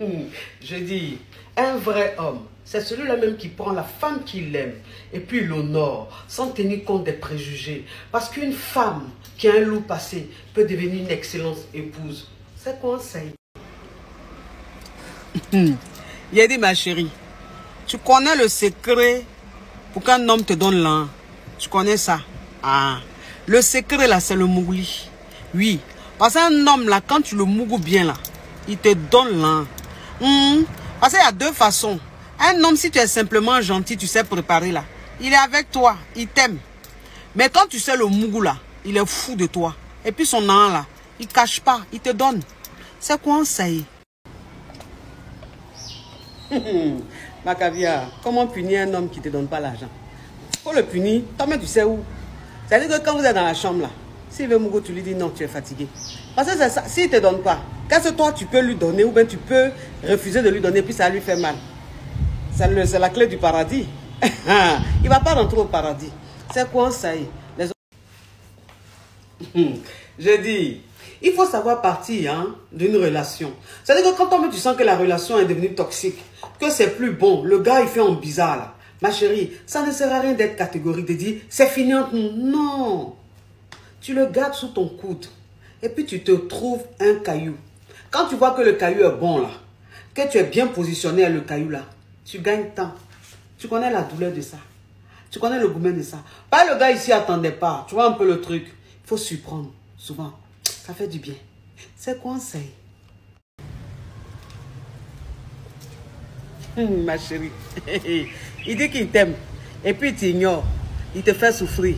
Je dis, un vrai homme, c'est celui-là même qui prend la femme qu'il aime et puis l'honore sans tenir compte des préjugés. Parce qu'une femme qui a un lourd passé peut devenir une excellente épouse. C'est conseil. Il a dit, ma chérie, tu connais le secret pour qu'un homme te donne l'un. Tu connais ça? Ah, le secret là, c'est le mougli. Oui, parce qu'un homme là, quand tu le mougles bien là, il te donne l'un. Parce qu'il y a deux façons. Un homme, si tu es simplement gentil, tu sais préparer là, il est avec toi, il t'aime. Mais quand tu sais le mougou là, il est fou de toi. Et puis son an là, il cache pas, il te donne. C'est quoi ça y est? Macavia, comment punir un homme qui ne te donne pas l'argent? Faut le punir, toi-même tu sais où. C'est-à-dire que quand vous êtes dans la chambre là, s'il veut mougou, tu lui dis non, tu es fatigué. Parce que c'est ça, s'il ne te donne pas, qu'est-ce que toi tu peux lui donner ou bien tu peux refuser de lui donner puis ça lui fait mal. C'est la clé du paradis. Il ne va pas rentrer au paradis. C'est quoi ça y est? Je dis, il faut savoir partir d'une relation. C'est-à-dire que quand toi tu sens que la relation est devenue toxique, que c'est plus bon, le gars il fait en bizarre là. Ma chérie, ça ne sert à rien d'être catégorique, de dire c'est fini entre nous. Non. Tu le gardes sous ton coude et puis tu te trouves un caillou. Quand tu vois que le caillou est bon là, que tu es bien positionné à le caillou là, tu gagnes temps. Tu connais la douleur de ça. Tu connais le goût de ça. Pas le gars ici attendait pas. Tu vois un peu le truc. Il faut surprendre. Souvent, ça fait du bien. C'est conseil. Ma chérie. Il dit qu'il t'aime. Et puis il t'ignore. Il te fait souffrir.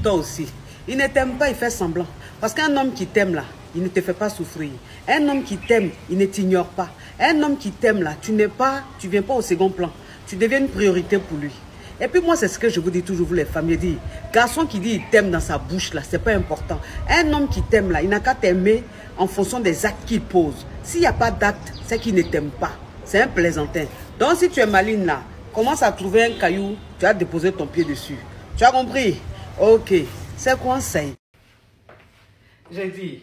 Toi aussi. Il ne t'aime pas, il fait semblant. Parce qu'un homme qui t'aime là, il ne te fait pas souffrir. Un homme qui t'aime, il ne t'ignore pas. Un homme qui t'aime là, tu viens pas au second plan. Tu deviens une priorité pour lui. Et puis moi, c'est ce que je vous dis toujours, vous les femmes. Je dis, garçon qui dit il t'aime dans sa bouche là, c'est pas important. Un homme qui t'aime là, il n'a qu'à t'aimer en fonction des actes qu'il pose. S'il n'y a pas d'acte, c'est qu'il ne t'aime pas. C'est un plaisantin. Donc si tu es maligne là, commence à trouver un caillou, tu as déposé ton pied dessus. Tu as compris? Ok. C'est conseil. J'ai dit,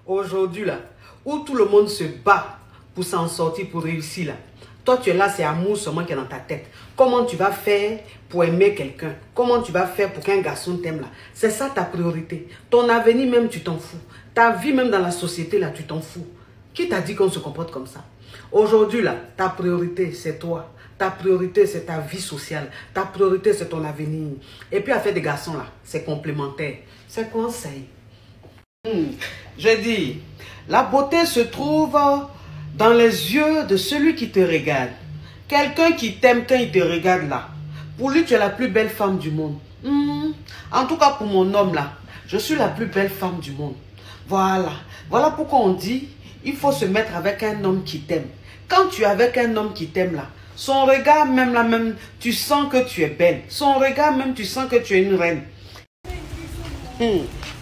aujourd'hui là, où tout le monde se bat pour s'en sortir, pour réussir là. Toi tu es là, c'est amour seulement qui est dans ta tête. Comment tu vas faire pour aimer quelqu'un? Comment tu vas faire pour qu'un garçon t'aime là? C'est ça ta priorité. Ton avenir même, tu t'en fous. Ta vie même dans la société là, tu t'en fous. Qui t'a dit qu'on se comporte comme ça? Aujourd'hui là, ta priorité c'est toi. Ta priorité, c'est ta vie sociale. Ta priorité, c'est ton avenir. Et puis, affaire des garçons, là, c'est complémentaire. C'est conseil. J'ai dit, la beauté se trouve dans les yeux de celui qui te regarde. Quelqu'un qui t'aime quand il te regarde, là. Pour lui, tu es la plus belle femme du monde. En tout cas, pour mon homme, là, je suis la plus belle femme du monde. Voilà. Voilà pourquoi on dit, il faut se mettre avec un homme qui t'aime. Quand tu es avec un homme qui t'aime, là, son regard même là même, tu sens que tu es belle. Son regard même, tu sens que tu es une reine.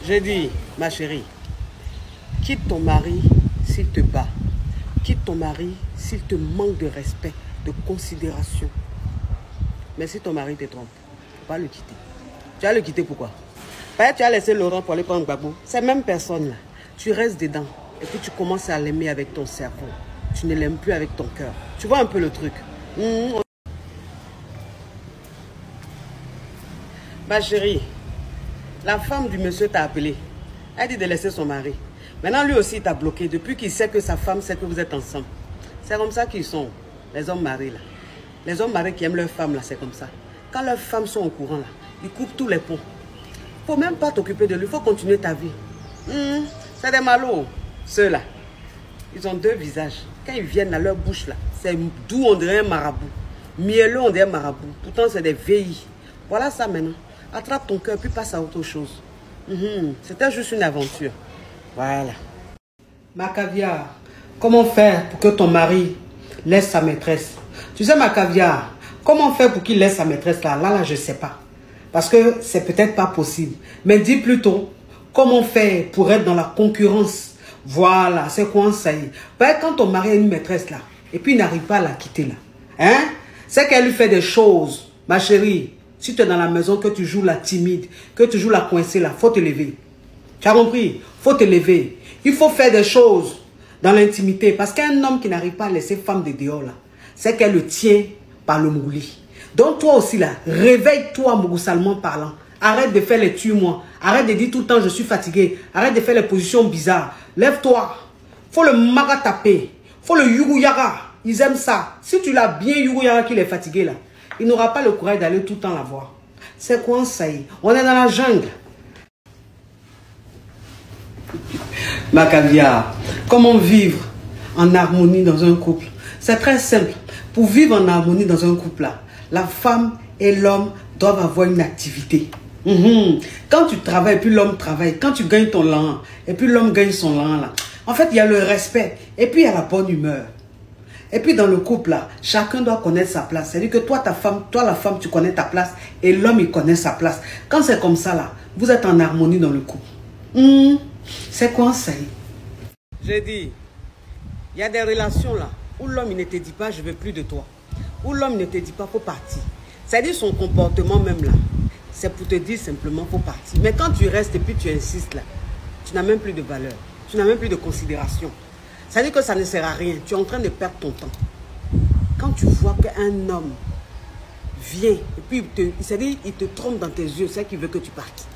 J'ai dit, ma chérie, quitte ton mari s'il te bat. Quitte ton mari s'il te manque de respect, de considération. Mais si ton mari te trompe, va le quitter. Tu vas le quitter pourquoi? Parce que tu as laissé Laurent pour aller prendre Gbagbo. Cette même personne là, tu restes dedans. Et puis tu commences à l'aimer avec ton cerveau. Tu ne l'aimes plus avec ton cœur. Tu vois un peu le truc. Ma chérie, la femme du monsieur t'a appelé. Elle dit de laisser son mari. Maintenant, lui aussi, il t'a bloqué depuis qu'il sait que sa femme sait que vous êtes ensemble. C'est comme ça qu'ils sont, les hommes mariés là. Les hommes mariés qui aiment leur femme là, c'est comme ça. Quand leurs femmes sont au courant là, ils coupent tous les ponts. Il ne faut même pas t'occuper de lui, il faut continuer ta vie. C'est des malauds, ceux-là. Ils ont deux visages. Quand ils viennent à leur bouche là, c'est doux, on dirait un marabout. Mielleux, on dirait un marabout. Pourtant, c'est des vieillis. Voilà ça maintenant. Attrape ton cœur puis passe à autre chose. C'était juste une aventure. Voilà. Macavia, comment faire pour que ton mari laisse sa maîtresse? Tu sais, Macavia, comment faire pour qu'il laisse sa maîtresse là? Là, je ne sais pas. Parce que c'est peut-être pas possible. Mais dis plutôt, comment faire pour être dans la concurrence? Voilà, c'est quoi ça y est. Quand ton mari a une maîtresse là, et puis il n'arrive pas à la quitter là, hein? C'est qu'elle lui fait des choses. Ma chérie, si tu es dans la maison, que tu joues la timide, que tu joues la coincée là, faut te lever. Tu as compris? Faut te lever. Il faut faire des choses. dans l'intimité. Parce qu'un homme qui n'arrive pas à laisser femme de dehors, là, c'est qu'elle le tient par le mouli. Donc toi aussi, là, réveille-toi, mougousalement parlant. Arrête de faire les tue-moi. Arrête de dire tout le temps, je suis fatigué. Arrête de faire les positions bizarres. Lève-toi. Faut le maga taper. Faut le yuguyaga. Ils aiment ça. Si tu l'as bien yuguyaga qu'il est fatigué, là, il n'aura pas le courage d'aller tout le temps la voir. C'est quoi ça y est? On est dans la jungle. Ma caviar, comment vivre en harmonie dans un couple? C'est très simple. Pour vivre en harmonie dans un couple, là, la femme et l'homme doivent avoir une activité. Quand tu travailles, et puis l'homme travaille. Quand tu gagnes ton lent, et puis l'homme gagne son lent, là. En fait, il y a le respect. Et puis, il y a la bonne humeur. Et puis, dans le couple, là, chacun doit connaître sa place. C'est-à-dire que toi, la femme, tu connais ta place. Et l'homme, il connaît sa place. Quand c'est comme ça, là, vous êtes en harmonie dans le couple. C'est quoi ça? J'ai dit, il y a des relations, là, où l'homme, il ne te dit pas, je veux plus de toi. Où l'homme ne te dit pas, faut partir. C'est-à-dire son comportement même, là. C'est pour te dire simplement, faut partir. Mais quand tu restes et puis tu insistes, là, tu n'as même plus de valeur. Tu n'as même plus de considération. Ça veut dire que ça ne sert à rien. Tu es en train de perdre ton temps. Quand tu vois qu'un homme vient et puis il te trompe dans tes yeux, c'est qu'il veut que tu partes.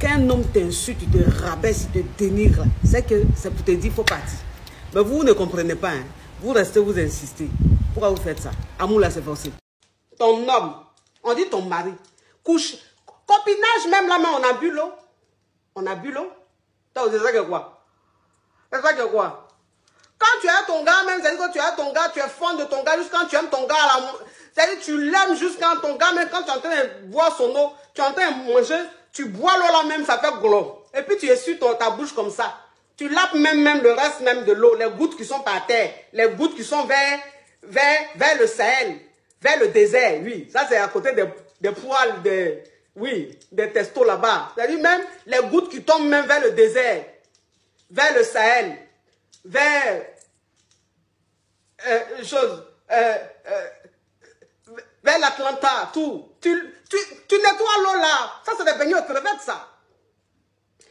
Qu'un homme t'insulte, il te rabaisse, il te dénigre, c'est que c'est pour te dire qu'il faut partir. Mais vous ne comprenez pas. Hein. Vous restez, vous insistez. Pourquoi vous faites ça? Amour là, c'est forcé. Ton homme, on dit ton mari, couche. Copinage même là, mais on a bu l'eau. On a bu l'eau. C'est ça que quoi? C'est ça que quoi? Quand tu as ton gars, même, c'est-à-dire que tu as ton gars, tu es fan de ton gars, juste quand tu aimes ton gars, c'est-à-dire que tu l'aimes juste quand ton gars, même quand tu es en train de boire son eau, tu es en train de manger, tu bois l'eau là même, ça fait glo. Et puis tu essuies ta bouche comme ça. Tu lapes même le reste même de l'eau, les gouttes qui sont par terre, les gouttes qui sont vers le Sahel, vers le désert, oui. Ça c'est à côté des poils, des testos là-bas. C'est-à-dire même les gouttes qui tombent même vers le désert, vers le Sahel, vers vers l'Atlanta, tout. Tu nettoies l'eau là. Ça, c'est des beignets aux crevettes, ça.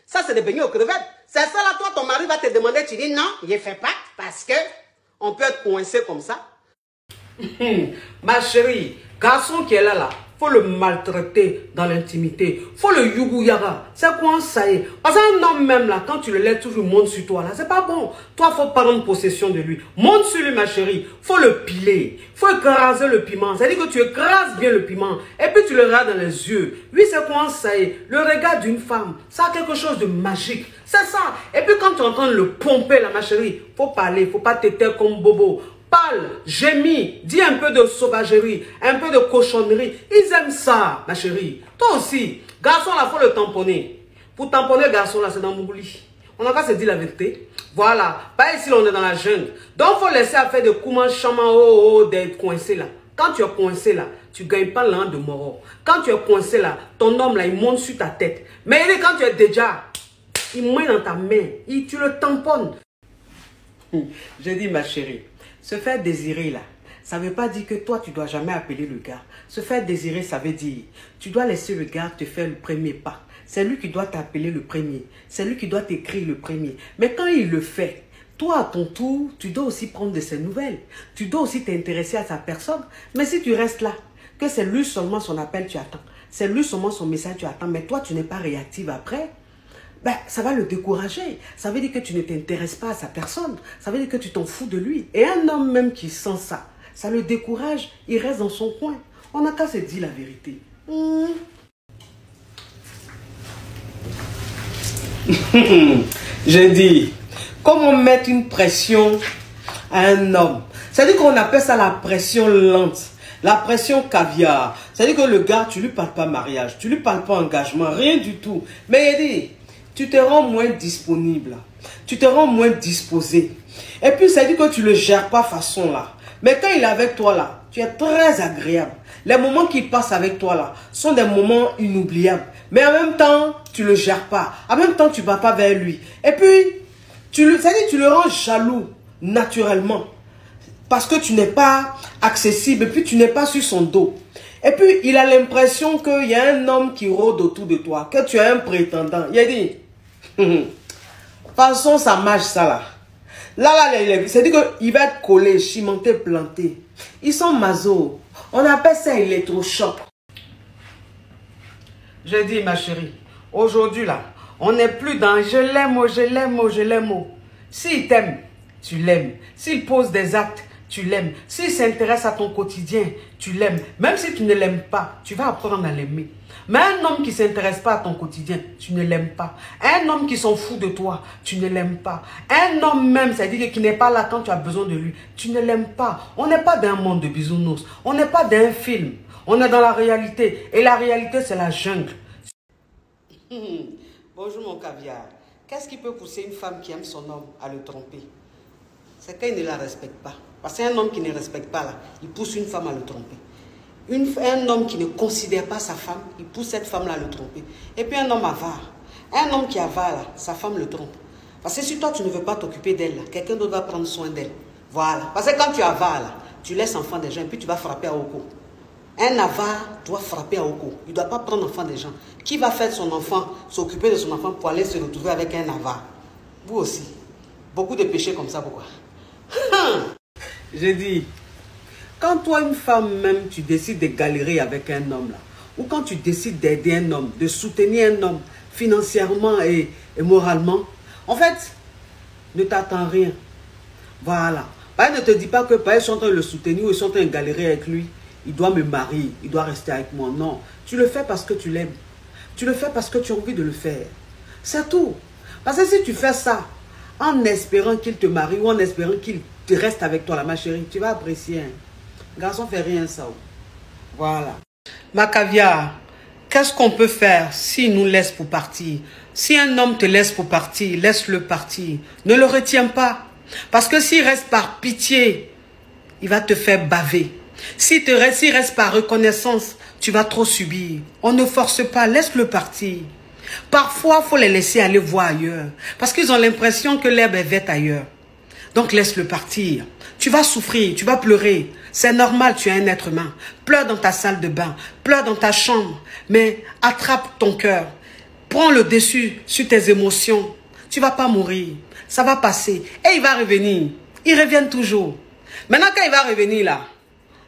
Ça, c'est des beignets aux crevettes. C'est ça là, toi, ton mari va te demander, tu dis non, je ne fais pas parce que on peut être coincé comme ça. Ma chérie, garçon qui est là, faut le maltraiter dans l'intimité. Faut le yuguyaga. C'est quoi ça y est? Parce qu'un homme même là, quand tu le laisses toujours monte sur toi là, c'est pas bon. Toi, faut prendre possession de lui. Monte sur lui, ma chérie. Faut le piler. Faut écraser le piment. C'est-à-dire que tu écrases bien le piment. Et puis tu le regardes dans les yeux. Oui, c'est quoi ça y est? Le regard d'une femme, ça a quelque chose de magique. C'est ça. Et puis quand tu es en train de le pomper là, ma chérie, faut parler. Faut pas t'éteindre comme bobo. Parle, gémis, dis un peu de sauvagerie, un peu de cochonnerie. Ils aiment ça, ma chérie. Toi aussi, garçon là, faut le tamponner. Pour tamponner garçon là, c'est dans mon lit. On n'a pas se dire la vérité. Voilà. Pas ici, on est dans la jungle. Donc, faut laisser à faire des coups chaman, d'être coincé là. Quand tu es coincé là, tu ne gagnes pas l'an de mort. Quand tu es coincé là, ton homme là, il monte sur ta tête. Mais quand tu es déjà, il met dans ta main, tu le tamponnes. Je dis, ma chérie, se faire désirer là, ça ne veut pas dire que toi, tu ne dois jamais appeler le gars. Se faire désirer, ça veut dire, tu dois laisser le gars te faire le premier pas. C'est lui qui doit t'appeler le premier. C'est lui qui doit t'écrire le premier. Mais quand il le fait, toi, à ton tour, tu dois aussi prendre de ses nouvelles. Tu dois aussi t'intéresser à sa personne. Mais si tu restes là, que c'est lui seulement son appel, tu attends. C'est lui seulement son message, tu attends. Mais toi, tu n'es pas réactive après. Ben, ça va le décourager. Ça veut dire que tu ne t'intéresses pas à sa personne. Ça veut dire que tu t'en fous de lui. Et un homme même qui sent ça, ça le décourage. Il reste dans son coin. On n'a qu'à se dire la vérité. J'ai dit, comment mettre une pression à un homme? C'est-à-dire qu'on appelle ça la pression lente. La pression caviar. C'est-à-dire que le gars, tu ne lui parles pas mariage. Tu ne lui parles pas engagement. Rien du tout. Mais il dit, tu te rends moins disponible. Tu te rends moins disposé. Et puis, ça dit que tu ne le gères pas façon là. Mais quand il est avec toi là, tu es très agréable. Les moments qu'il passe avec toi là sont des moments inoubliables. Mais en même temps, tu ne le gères pas. En même temps, tu ne vas pas vers lui. Et puis, tu le rends jaloux naturellement. Parce que tu n'es pas accessible et puis tu n'es pas sur son dos. Et puis, il a l'impression qu'il y a un homme qui rôde autour de toi, que tu es un prétendant. Il a dit, de toute façon, ça marche ça là. Là, c'est-à-dire qu'il va être collé, cimenté, planté. Ils sont maso. On appelle ça électrochoc. Je dis, ma chérie, aujourd'hui, là, on n'est plus dans je l'aime, je l'aime, je l'aime. S'il t'aime, tu l'aimes. S'il pose des actes, tu l'aimes. S'il s'intéresse à ton quotidien, tu l'aimes. Même si tu ne l'aimes pas, tu vas apprendre à l'aimer. Mais un homme qui ne s'intéresse pas à ton quotidien, tu ne l'aimes pas. Un homme qui s'en fout de toi, tu ne l'aimes pas. Un homme même, c'est-à-dire qui n'est pas là quand tu as besoin de lui, tu ne l'aimes pas. On n'est pas dans un monde de bisounours. On n'est pas dans un film. On est dans la réalité. Et la réalité, c'est la jungle. Bonjour mon caviar. Qu'est-ce qui peut pousser une femme qui aime son homme à le tromper? C'est qu'elle ne la respecte pas. Parce qu'un homme qui ne respecte pas, là, il pousse une femme à le tromper. Un homme qui ne considère pas sa femme, il pousse cette femme-là à le tromper. Et puis un homme avare. Un homme qui avare, là, sa femme le trompe. Parce que si toi, tu ne veux pas t'occuper d'elle, quelqu'un d'autre va prendre soin d'elle. Voilà. Parce que quand tu avares, là, tu laisses enfant des gens et puis tu vas frapper à Oko. Un avare doit frapper à Oko. Il ne doit pas prendre enfant des gens. Qui va faire son enfant, s'occuper de son enfant pour aller se retrouver avec un avare? Vous aussi. Beaucoup de péchés comme ça, pourquoi? J'ai dit, quand toi, une femme même, tu décides de galérer avec un homme, là, ou quand tu décides d'aider un homme, de soutenir un homme financièrement et moralement, en fait, ne t'attends rien. Voilà. Ne te dis pas que ils sont en train de le soutenir ou ils sont en train de galérer avec lui. Il doit me marier, il doit rester avec moi. Non, tu le fais parce que tu l'aimes. Tu le fais parce que tu as envie de le faire. C'est tout. Parce que si tu fais ça en espérant qu'il te marie ou en espérant qu'il te reste avec toi, là, ma chérie, tu vas apprécier. Hein. Garçon, fait rien ça. Voilà. Ma caviar, qu'est-ce qu'on peut faire s'il nous laisse pour partir? Si un homme te laisse pour partir, laisse-le partir. Ne le retiens pas. Parce que s'il reste par pitié, il va te faire baver. S'il reste par reconnaissance, tu vas trop subir. On ne force pas, laisse-le partir. Parfois, il faut les laisser aller voir ailleurs. Parce qu'ils ont l'impression que l'herbe est verte ailleurs. Donc, laisse-le partir. Tu vas souffrir, tu vas pleurer. C'est normal, tu es un être humain. Pleure dans ta salle de bain, pleure dans ta chambre. Mais attrape ton cœur. Prends le dessus sur tes émotions. Tu ne vas pas mourir. Ça va passer. Et il va revenir. Il revient toujours. Maintenant, quand il va revenir là,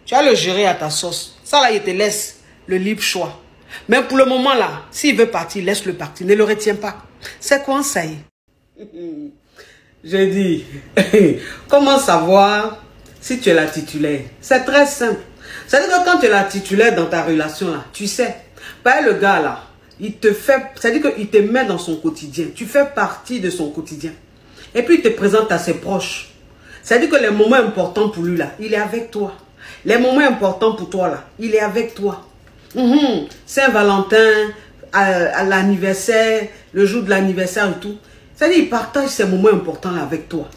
tu vas le gérer à ta sauce. Ça là, il te laisse le libre choix. Mais pour le moment là, s'il veut partir, laisse-le partir. Ne le retiens pas. C'est quoi ça y est? J'ai dit, comment savoir si tu es la titulaire? C'est très simple. C'est-à-dire que quand tu es la titulaire dans ta relation là, tu sais, le gars là, il te fait, c'est-à-dire qu'il te met dans son quotidien. Tu fais partie de son quotidien. Et puis il te présente à ses proches. C'est-à-dire que les moments importants pour lui là, il est avec toi. Les moments importants pour toi là, il est avec toi. Saint-Valentin, à l'anniversaire, le jour de l'anniversaire et tout. C'est-à-dire qu'il partage ces moments importants là avec toi.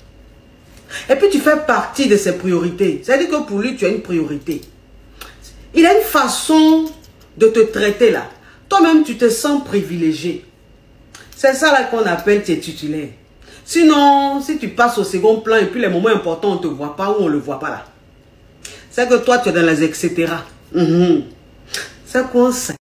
Et puis tu fais partie de ses priorités. C'est-à-dire que pour lui, tu as une priorité. Il a une façon de te traiter là. Toi-même, tu te sens privilégié. C'est ça là qu'on appelle tes titulaires. Sinon, si tu passes au second plan et puis les moments importants, on ne te voit pas ou on ne le voit pas là. C'est que toi, tu es dans les etc. C'est quoi ça?